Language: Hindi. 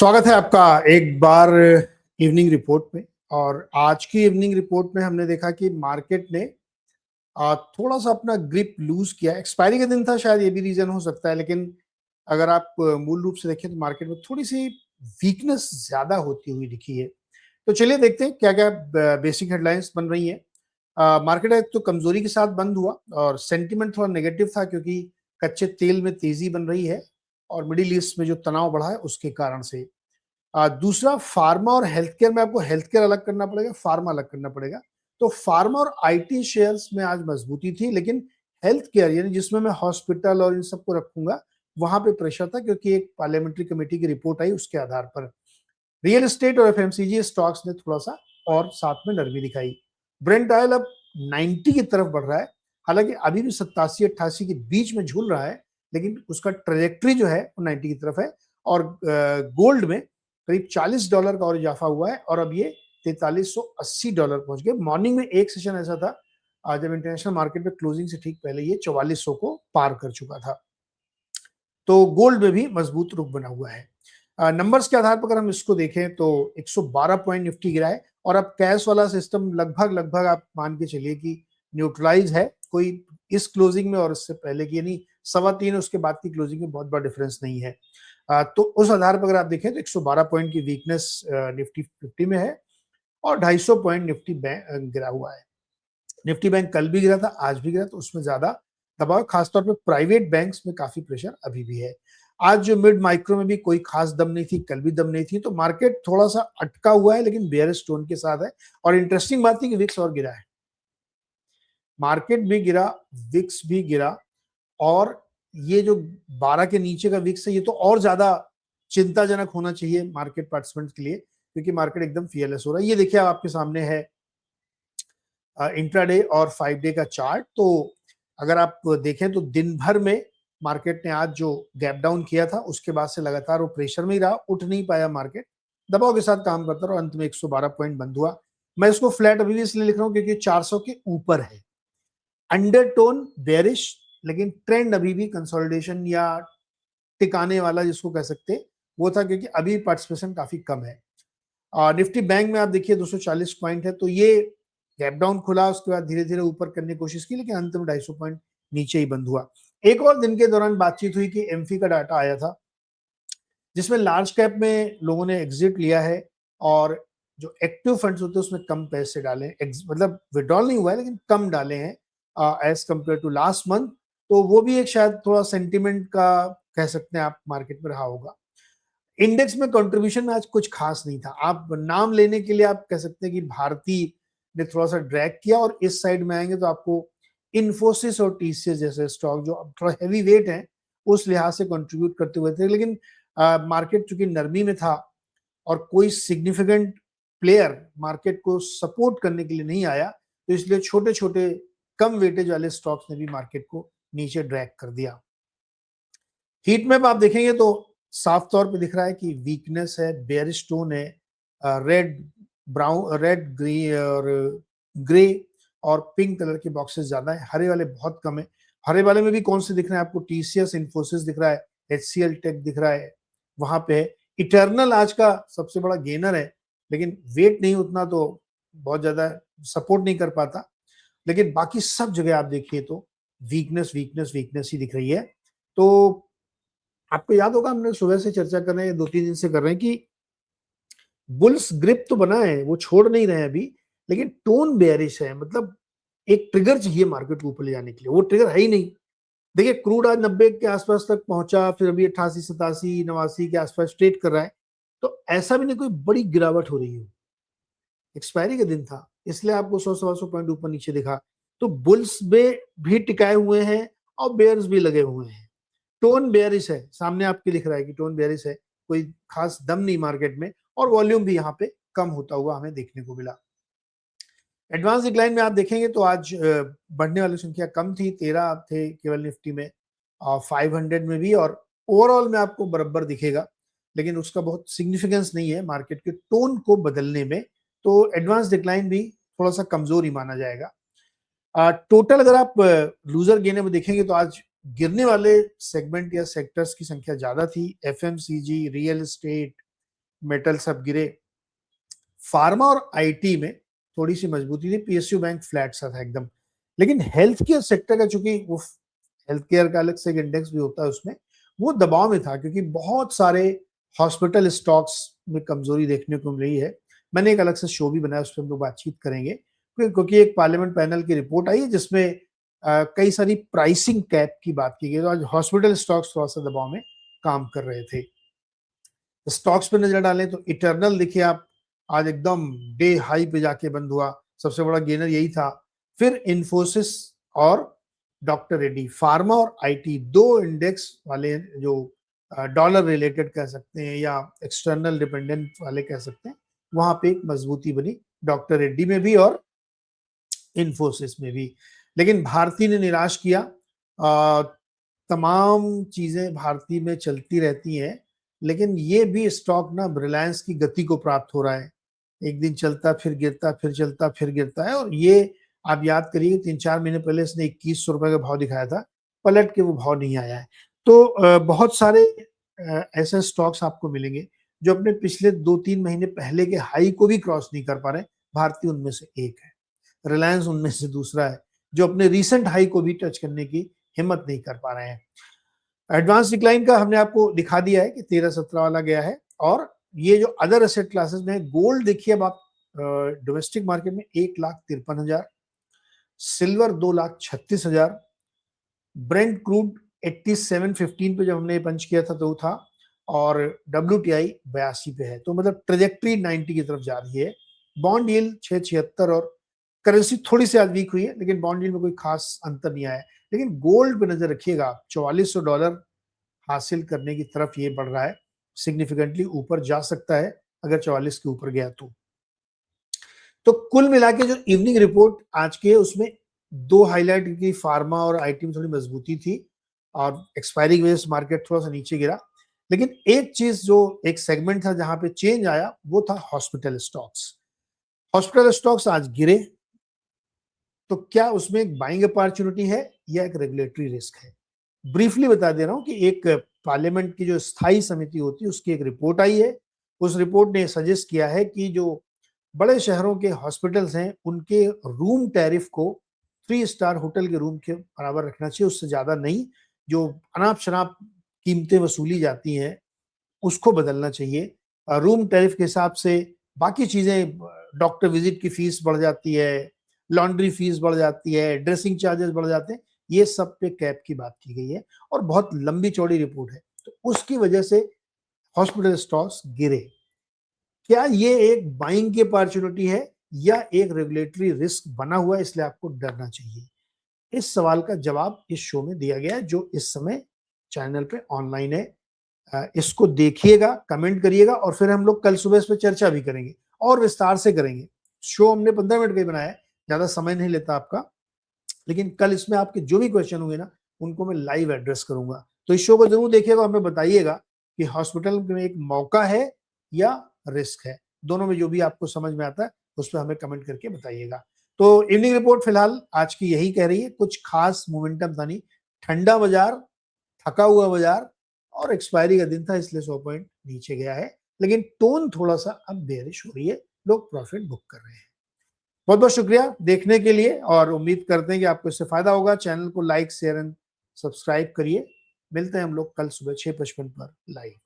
स्वागत है आपका एक बार इवनिंग रिपोर्ट में। और आज की इवनिंग रिपोर्ट में हमने देखा कि मार्केट ने थोड़ा सा अपना ग्रिप लूज किया। एक्सपायरी का दिन था, शायद ये भी रीजन हो सकता है, लेकिन अगर आप मूल रूप से देखें तो मार्केट में थोड़ी सी वीकनेस ज्यादा होती हुई दिखी है। तो चलिए देखते हैं क्या क्या बेसिक हेडलाइंस बन रही हैं। मार्केट एक तो कमजोरी के साथ बंद हुआ और सेंटिमेंट थोड़ा नेगेटिव था, क्योंकि कच्चे तेल में तेजी बन रही है और मिडिल ईस्ट में जो तनाव बढ़ा है उसके कारण से। दूसरा, फार्मा और हेल्थ केयर में आपको हेल्थ केयर अलग करना पड़ेगा, फार्मा अलग करना पड़ेगा। तो फार्मा और आईटी शेयर्स में आज मजबूती थी, लेकिन हेल्थ केयर यानी जिसमें मैं हॉस्पिटल और इन सबको रखूंगा, वहां पे प्रेशर था, क्योंकि एक पार्लियामेंट्री कमेटी की रिपोर्ट आई उसके आधार पर। रियल एस्टेट और एफएमसीजी स्टॉक्स ने थोड़ा सा और साथ में नरमी दिखाई। ब्रेंट ऑयल अब 90 की तरफ बढ़ रहा है, हालांकि अभी भी 87-88 के बीच में झूल रहा है, लेकिन उसका ट्रेजेक्ट्री जो है वो 90 की तरफ है। और गोल्ड में करीब $40 का और इजाफा हुआ है और अब ये $4380 पहुंच गए। मॉर्निंग में एक सेशन ऐसा था जब इंटरनेशनल मार्केट में क्लोजिंग से ठीक पहले ये 4400 को पार कर चुका था। तो गोल्ड में भी मजबूत रुख बना हुआ है। नंबर्स के आधार पर अगर हम इसको देखें तो 112 पॉइंट निफ्टी गिरा है और अब कैश वाला सिस्टम लगभग लगभग आप मान के चलिए कि न्यूट्रलाइज है। कोई इस क्लोजिंग में और इससे पहले की यानी 3.25 उसके बाद की क्लोजिंग में बहुत बड़ा डिफरेंस नहीं है। तो उस आधार पर अगर आप देखें तो 112 पॉइंट की वीकनेस निफ्टी 50 में है और 250 पॉइंट निफ्टी बैंक गिरा हुआ है। निफ्टी बैंक कल भी गिरा था, आज भी गिरा, तो उसमें ज्यादा दबाव, खासतौर पे प्राइवेट बैंक्स में काफी प्रेशर अभी भी है। आज जो मिड माइक्रो में भी कोई खास दम नहीं थी, कल भी दम नहीं थी, तो मार्केट थोड़ा सा अटका हुआ है, लेकिन बेयरिश टोन के साथ है। और इंटरेस्टिंग बात थी कि विक्स और गिरा है, मार्केट भी गिरा, विक्स भी गिरा। और ये जो 12 के नीचे का विक्स है, ये तो और ज्यादा चिंताजनक होना चाहिए मार्केट पार्टिसिपेंट्स के लिए, क्योंकि मार्केट एकदम फियरलेस हो रहा है। ये देखिए आपके सामने है इंट्राडे और 5 डे का चार्ट। तो अगर आप देखें तो दिन भर में मार्केट ने आज जो गैप डाउन किया था उसके बाद से लगातार वो प्रेशर में ही रहा, उठ नहीं पाया, मार्केट दबाव के साथ काम करता रहा और अंत में 112 पॉइंट बंद हुआ। मैं इसको फ्लैट अभी भी इसलिए लिख रहा हूँ क्योंकि 400 के ऊपर है। अंडरटोन बेरिश, लेकिन ट्रेंड अभी भी कंसोलिडेशन या टिकाने वाला जिसको कह सकते हैं वो था, क्योंकि अभी पार्टिसिपेशन काफी कम है। निफ्टी बैंक में आप देखिए 240 पॉइंट है, तो ये गैप डाउन खुला, उसके बाद धीरे धीरे ऊपर करने की कोशिश की, लेकिन अंत में 250 पॉइंट नीचे ही बंद हुआ। एक और दिन के दौरान बातचीत हुई कि एमफी का डाटा आया था, जिसमें लार्ज कैप में लोगों ने एग्जिट लिया है और जो एक्टिव फंड्स होते हैं उसमें कम पैसे डाले, मतलब विड्रॉल नहीं हुआ है लेकिन कम डाले हैं as compare to last month. तो वो भी एक शायद थोड़ा सेंटिमेंट का कह सकते हैं आप मार्केट में रहा होगा। इंडेक्स में कंट्रीब्यूशन में आज कुछ खास नहीं था। आप नाम लेने के लिए आप कह सकते हैं कि भारती ने थोड़ा सा ड्रैग किया, और इस साइड में आएंगे तो आपको इन्फोसिस और टीसीएस जैसे स्टॉक जो अब थोड़ा हैवी वेट है उस लिहाज से कंट्रीब्यूट करते हुए थे। लेकिन मार्केट चूंकि नरमी में था और कोई सिग्निफिकेंट प्लेयर मार्केट को सपोर्ट करने के लिए नहीं आया, तो इसलिए छोटे छोटे कम वेटेज वाले स्टॉक्स ने भी मार्केट को नीचे ड्रैग कर दिया। हीट मैप आप देखेंगे तो साफ तौर पे दिख रहा है कि वीकनेस है, बेयरिश टोन है। रेड ब्राउन, रेड ग्रे और पिंक कलर के बॉक्सेस ज्यादा है, हरे वाले बहुत कम है। हरे वाले में भी कौन से दिख रहे हैं आपको? टीसीएस, इन्फोसिस दिख रहा है, एचसीएल टेक दिख रहा है, वहां पे है। इटर्नल आज का सबसे बड़ा गेनर है, लेकिन वेट नहीं उतना, तो बहुत ज्यादा सपोर्ट नहीं कर पाता। लेकिन बाकी सब जगह आप देखिए तो वीकनेस वीकनेस वीकनेस ही दिख रही है। तो आपको याद होगा हमने सुबह से चर्चा कर रहे हैं, 2-3 दिन से कर रहे हैं कि बुल्स ग्रिप तो बना है, वो छोड़ नहीं रहे हैं अभी, लेकिन टोन बेयरिश है। मतलब एक ट्रिगर चाहिए मार्केट को ऊपर ले जाने के लिए, वो ट्रिगर है ही नहीं। देखिए क्रूड आज 90 के आसपास तक पहुंचा, फिर अभी 88, 87, 89 के आसपास ट्रेड कर रहा है। तो ऐसा भी नहीं कोई बड़ी गिरावट हो रही है। एक्सपायरी का दिन था, इसलिए आपको 100-125 पॉइंट ऊपर नीचे दिखा। तो बुल्स में भी टिकाए हुए हैं और बेयर्स भी लगे हुए हैं। टोन बेयरिश है, सामने आपके दिख रहा है कि टोन बेयरिश है, कोई खास दम नहीं मार्केट में, और वॉल्यूम भी यहाँ पे कम होता हुआ हमें देखने को मिला। एडवांस डिक्लाइन में आप देखेंगे तो आज बढ़ने वाली संख्या कम थी, 13 थे केवल निफ्टी में, 500 में भी, और ओवरऑल में आपको बराबर दिखेगा, लेकिन उसका बहुत सिग्निफिकेंस नहीं है मार्केट के टोन को बदलने में। तो एडवांस डिक्लाइन भी थोड़ा सा कमजोर ही माना जाएगा। टोटल अगर आप लूजर गेनर में देखेंगे तो आज गिरने वाले सेगमेंट या सेक्टर्स की संख्या ज्यादा थी। एफएमसीजी, रियल एस्टेट, मेटल सब गिरे। फार्मा और आईटी में थोड़ी सी मजबूती थी, पीएसयू बैंक फ्लैट सा था एकदम। लेकिन हेल्थ केयर सेक्टर का, चूंकि वो हेल्थ केयर का अलग से एक इंडेक्स भी होता है उसमें, वो दबाव में था क्योंकि बहुत सारे हॉस्पिटल स्टॉक्स में कमजोरी देखने को मिल रही है। मैंने एक अलग से शो भी बनाया, उस पर हम लोग बातचीत करेंगे, क्योंकि एक पार्लियामेंट पैनल की रिपोर्ट आई है जिसमें कई सारी प्राइसिंग कैप की बात की गई। तो आज हॉस्पिटल स्टॉक्स थोड़ा सा दबाव में काम कर रहे थे। स्टॉक्स पे नजर डालें तो इटर्नल देखिए आप, आज एकदम डे हाई पे जाके बंद हुआ, सबसे बड़ा गेनर यही था। फिर इन्फोसिस और डॉक्टर रेड्डी, फार्मा और आईटी, दो इंडेक्स वाले जो डॉलर रिलेटेड कह सकते हैं या एक्सटर्नल डिपेंडेंट वाले कह सकते हैं, वहां पे एक मजबूती बनी डॉक्टर रेड्डी में भी और इन्फोसिस में भी। लेकिन भारती ने निराश किया। तमाम चीजें भारती में चलती रहती हैं, लेकिन ये भी स्टॉक ना रिलायंस की गति को प्राप्त हो रहा है। एक दिन चलता फिर गिरता, फिर चलता फिर गिरता है। और ये आप याद करिए 3-4 महीने पहले इसने 2100 रुपए का भाव दिखाया था, पलट के वो भाव नहीं आया है। तो बहुत सारे ऐसे स्टॉक्स आपको मिलेंगे जो अपने पिछले 2-3 महीने पहले के हाई को भी क्रॉस नहीं कर पा रहे। भारती उनमें से एक है, रिलायंस उनमें से दूसरा है, जो अपने रीसेंट हाई को भी टच करने की हिम्मत नहीं कर पा रहे हैं। एडवांस डिक्लाइन का हमने आपको दिखा दिया है कि 13-17 वाला गया है। और ये जो अदर एसेट क्लासेस में गोल्ड देखिए, अब आप डोमेस्टिक मार्केट में 1,53,000, सिल्वर 2,36,000, ब्रेंट क्रूड 87.15 पे जब हमने पंच किया था तो वो था, और WTI 82 पे है। तो मतलब ट्रेजेक्ट्री 90 की तरफ जा रही है। बॉन्ड यील्ड 6.76, और करेंसी थोड़ी सी आज वीक हुई है, लेकिन बॉन्ड यील्ड में कोई खास अंतर नहीं आया है। लेकिन गोल्ड पे नजर रखिएगा, $4400 हासिल करने की तरफ ये बढ़ रहा है, सिग्निफिकेंटली ऊपर जा सकता है अगर 44 के ऊपर गया तो कुल मिला के जो इवनिंग रिपोर्ट आज के, उसमें दो हाईलाइट की, फार्मा और आईटी में थोड़ी मजबूती थी और एक्सपायरी की वजह से मार्केट थोड़ा सा नीचे गिरा। लेकिन एक चीज, जो एक सेगमेंट था जहां पे चेंज आया, वो था हॉस्पिटल स्टॉक्स। हॉस्पिटल स्टॉक्स आज गिरे, तो क्या उसमें एक बाइंग अपॉर्चुनिटी है या एक रेगुलेटरी रिस्क है? ब्रीफली बता दे रहा हूं कि एक पार्लियामेंट की जो स्थायी समिति होती है उसकी एक रिपोर्ट आई है। उस रिपोर्ट ने सजेस्ट किया है कि जो बड़े शहरों के हॉस्पिटल्स हैं उनके रूम टैरिफ को 3 स्टार होटल के रूम के बराबर रखना चाहिए, उससे ज्यादा नहीं। जो अनाप शनाप कीमतें वसूली जाती हैं उसको बदलना चाहिए। रूम टैरिफ के हिसाब से बाकी चीजें, डॉक्टर विजिट की फीस बढ़ जाती है, लॉन्ड्री फीस बढ़ जाती है, ड्रेसिंग चार्जेस बढ़ जाते हैं, ये सब पे कैप की बात की गई है और बहुत लंबी चौड़ी रिपोर्ट है। तो उसकी वजह से हॉस्पिटल स्टॉक्स गिरे। क्या ये एक बाइंग की अपॉर्चुनिटी है या एक रेगुलेटरी रिस्क बना हुआ है, इसलिए आपको डरना चाहिए? इस सवाल का जवाब इस शो में दिया गया है, जो इस समय चैनल पे ऑनलाइन है। इसको देखिएगा, कमेंट करिएगा, और फिर हम लोग कल सुबह इस पर चर्चा भी करेंगे और विस्तार से करेंगे। शो हमने 15 मिनट का ही बनाया है, ज्यादा समय नहीं लेता आपका, लेकिन कल इसमें आपके जो भी क्वेश्चन होंगे ना, उनको मैं लाइव एड्रेस करूंगा। तो इस शो को जरूर देखिएगा और हमें बताइएगा कि हॉस्पिटल में एक मौका है या रिस्क है। दोनों में जो भी आपको समझ में आता है उस पर हमें कमेंट करके बताइएगा। तो इवनिंग रिपोर्ट फिलहाल आज की यही कह रही है, कुछ खास मोमेंटम था नहीं, ठंडा बाजार, थका हुआ बाजार, और एक्सपायरी का दिन था इसलिए 100 पॉइंट नीचे गया है। लेकिन टोन थोड़ा सा अब बेरिश हो रही है, लोग प्रॉफिट बुक कर रहे हैं। बहुत बहुत शुक्रिया देखने के लिए, और उम्मीद करते हैं कि आपको इससे फायदा होगा। चैनल को लाइक, शेयर एंड सब्सक्राइब करिए। मिलते हैं हम लोग कल सुबह 6:55 पर लाइव।